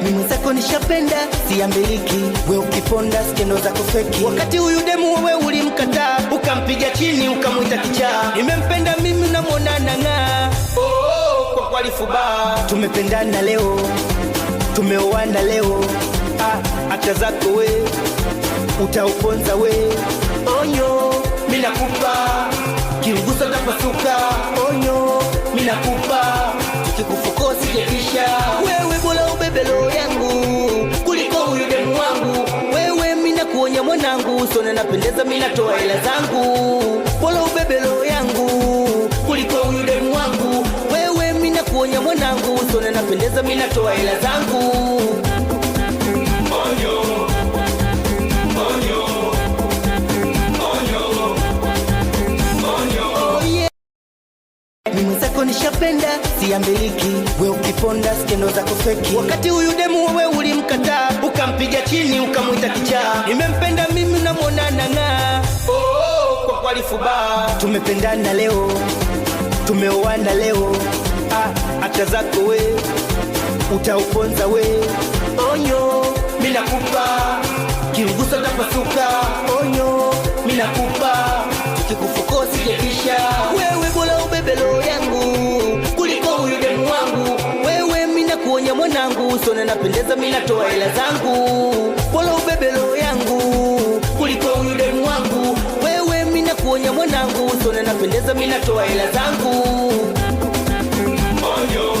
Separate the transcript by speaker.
Speaker 1: Mimi mwenzako nishapenda, siambiliki. We ukiponda skendo zako feki. Wakati huyu demu wewe ulimkataa, ukampiga chini ukamuita kichaa. Nimempenda mimi unamwona nang'aa. Kwa kwalifuba. Tumependana leo, tumeoana leo. Acha zako we, utauponza we. Onyo, mina kupa, kiungusa tapasuka. Onyo, mina kupa, kikufukosi jekisha. Wewe bola ubebelo yangu kuliko huyu demu wangu. Wewe mina kuonya mwanangu, sona napendeza mina toa hela zangu. Bola ubebelo yangu kuliko huyu demu wangu. Wewe mina kuonya mwanangu, sona napendeza mina toa hela zangu. Mimi mwenzako nishapenda, siambiliki. We ukiponda skendo zako feki. Wakati huyu demu wewe ulimkataa, ukampiga chini ukamuita kichaa. Nimempenda mimi unamwona nang'aa. Kwa kwalifuba. Tumependana leo, tumeoana leo. Acha zako we, utauponza we. Onyo, mina kupa, kiungusa tapasuka. Onyo, mina kupa, kikufukosi jekisha. Wewe bola ubebelo yangu kuliko huyu demu wangu. Wewe mina kuonya mwanangu, sona napendeza mina toa hela zangu. Bola ubebelo yangu kuliko huyu demu wangu. Wewe mina kuonya mwanangu, sona napendeza mina toa hela zangu. Onyo.